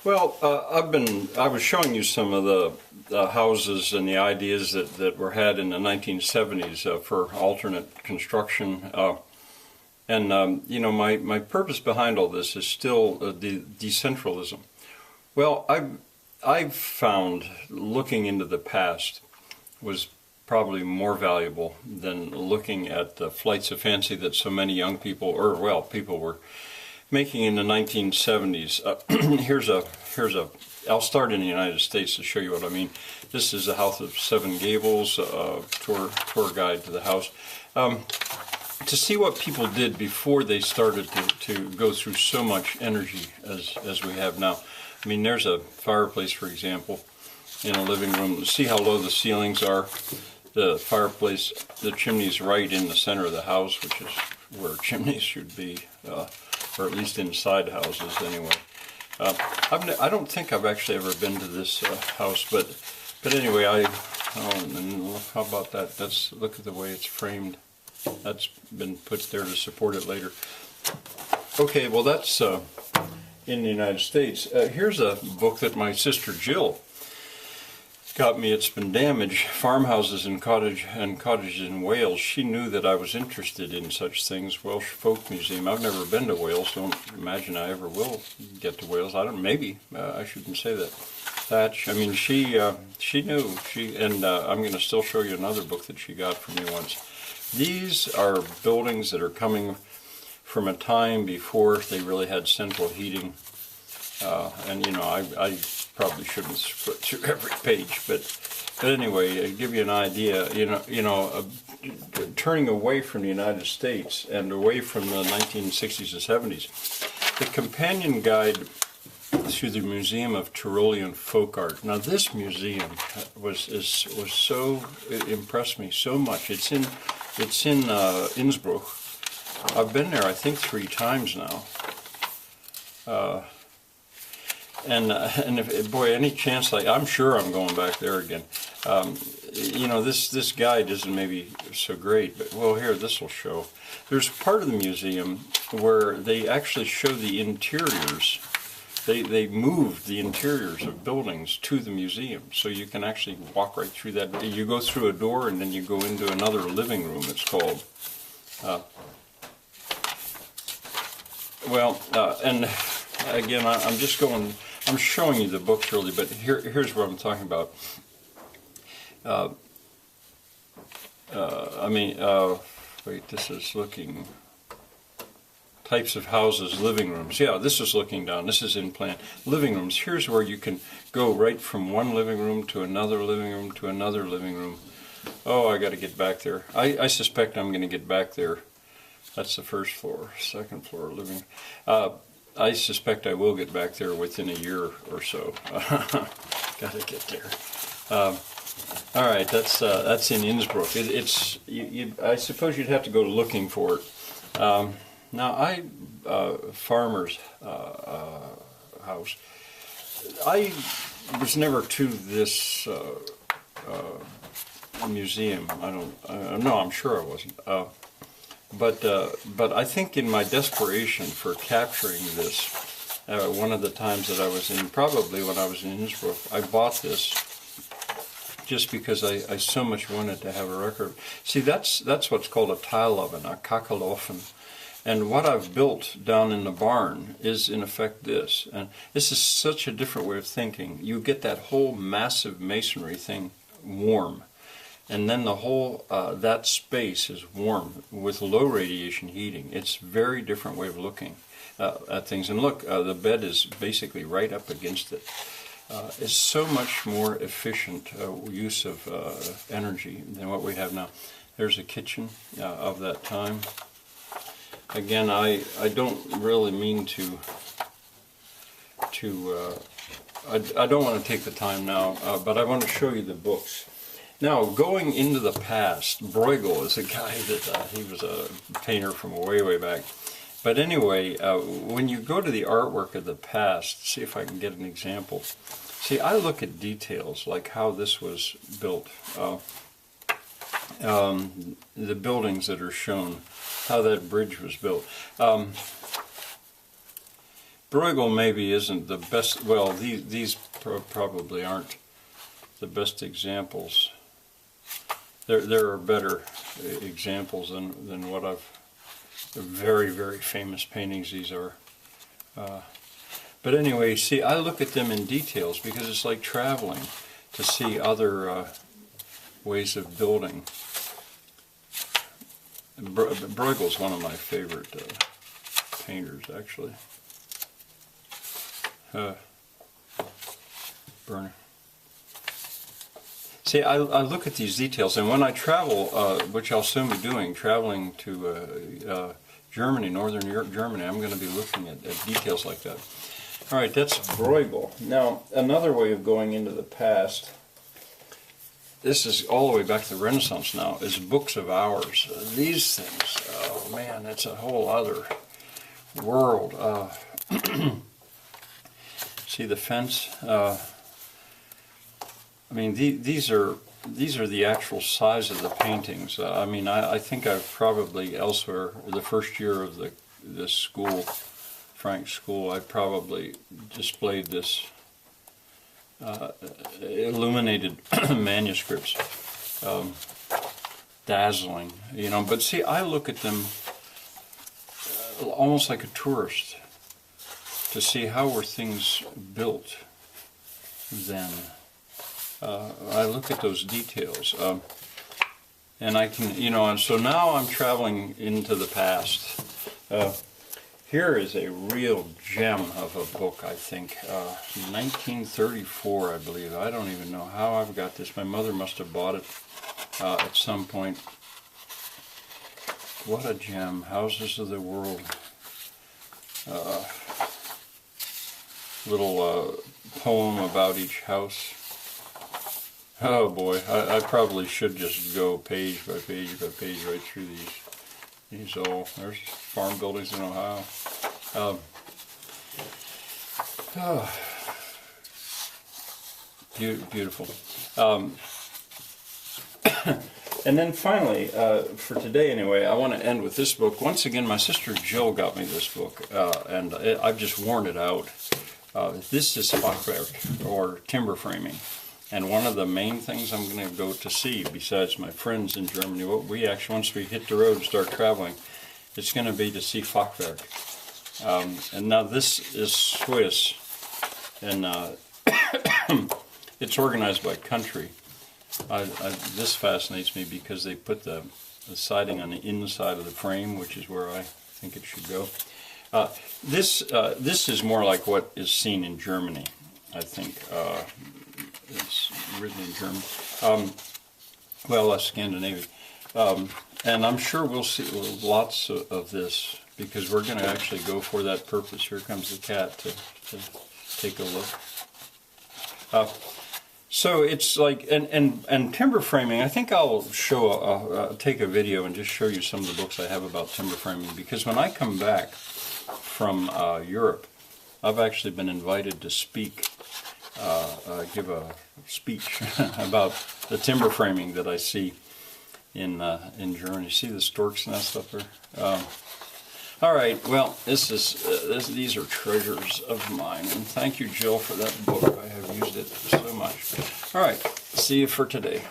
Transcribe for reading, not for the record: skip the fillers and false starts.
Well, I was showing you some of the houses and the ideas that were had in the 1970s for alternate construction. And my purpose behind all this is still the decentralism. Well, I've found looking into the past was probably more valuable than looking at the flights of fancy that so many young people, or well, people were making in the 1970s. I'll start in the United States to show you what I mean. This is the House of Seven Gables, tour guide to the house. To see what people did before they started to go through so much energy as we have now. I mean, there's a fireplace, for example, in a living room. See how low the ceilings are? The fireplace, the chimney's right in the center of the house, which is where chimneys should be, or at least inside houses anyway. I don't think I've actually ever been to this house, but anyway, how about that? Look at the way it's framed. That's been put there to support it later. Okay, well that's in the United States. Here's a book that my sister Jill got me. It's been damaged. Farmhouses and cottages in Wales. She knew that I was interested in such things. Welsh Folk Museum. I've never been to Wales. Don't imagine I ever will get to Wales. Maybe I shouldn't say that. Thatch. I mean, she knew. I'm going to still show you another book that she got from me once. These are buildings that are coming from a time before they really had central heating. I probably shouldn't flip through every page, but anyway, to give you an idea, turning away from the United States and away from the 1960s and 70s, the companion guide through the Museum of Tyrolean Folk Art. Now, this museum was so, it impressed me so much. It's in Innsbruck. I've been there, I think, 3 times now. And if, boy, any chance, I'm sure I'm going back there again. This guide isn't maybe so great, but well, here, this will show. There's part of the museum where they actually show the interiors. They moved the interiors of buildings to the museum, so you can actually walk right through that. You go through a door, and then you go into another living room, it's called. And again, I'm showing you the books really, but here's what I'm talking about. Wait, this is looking, types of houses, living rooms. Yeah, this is looking down, this is in plan. Living rooms, here's where you can go right from one living room to another living room to another living room. Oh, I got to get back there. I suspect I'm going to get back there. That's the first floor, second floor living. I suspect I will get back there within a year or so. Got to get there. All right, that's in Innsbruck. I suppose you'd have to go looking for it. Now, farmer's house. I was never to this museum. I'm sure I wasn't. But I think in my desperation for capturing this, one of the times that I was in, probably when I was in Innsbruck, I bought this just because I so much wanted to have a record. See, that's what's called a tile oven, a kakelofen. And what I've built down in the barn is in effect this. And this is such a different way of thinking. You get that whole massive masonry thing warm. And then the whole, that space is warm with low radiation heating. It's a very different way of looking at things. And look, the bed is basically right up against it. It's so much more efficient use of energy than what we have now. There's a kitchen of that time. Again, I don't really mean I don't want to take the time now, but I want to show you the books. Now, going into the past, Bruegel is a guy that he was a painter from way, way back. But anyway, when you go to the artwork of the past, see if I can get an example. See, I look at details like how this was built, the buildings that are shown, how that bridge was built. Bruegel maybe isn't the best. Well, these probably aren't the best examples. There are better examples than what I've. They're very, very famous paintings. These are. But anyway, see, I look at them in details because it's like traveling to see other ways of building. Bruegel's one of my favorite painters, actually. Burner. See, I look at these details, and when I travel, which I'll soon be doing, traveling to Germany, Northern Europe, Germany, I'm going to be looking at details like that. All right, that's Bruegel. Now, another way of going into the past, this is all the way back to the Renaissance now, is books of hours. These things, oh man, it's a whole other world. See the fence? I mean, these are the actual size of the paintings. I mean, I think I've probably elsewhere, the first year of this school, Frank's school, I probably displayed this illuminated manuscripts, dazzling, you know. But see, I look at them almost like a tourist to see how were things built then. I look at those details, and I can, you know, and so now I'm traveling into the past. Here is a real gem of a book, I think, 1934, I believe. I don't even know how I've got this. My mother must have bought it at some point. What a gem. Houses of the World. Little poem about each house. Oh boy, I probably should just go page by page by page right through these all. There's farm buildings in Ohio. Beautiful. And then finally, for today anyway, I want to end with this book. Once again, my sister Jill got me this book, and I've just worn it out. This is Fachwerk, or timber framing. And one of the main things I'm going to go to see, besides my friends in Germany, what we actually, once we hit the road and start traveling, it's going to be to see Fachwerk. And now this is Swiss, and it's organized by country. This fascinates me because they put the siding on the inside of the frame, which is where I think it should go. This is more like what is seen in Germany, I think. It's written in German. Well, Scandinavian. And I'm sure we'll see lots of this, because we're going to actually go for that purpose. Here comes the cat to take a look. So it's like, and timber framing, I think I'll show, take a video and just show you some of the books I have about timber framing, because when I come back from Europe, I've actually been invited to speak, give a speech about the timber framing that I see in Germany. See the stork's nest up there? All right, well, these are treasures of mine, and thank you, Jill, for that book. I have used it so much. All right, see you for today.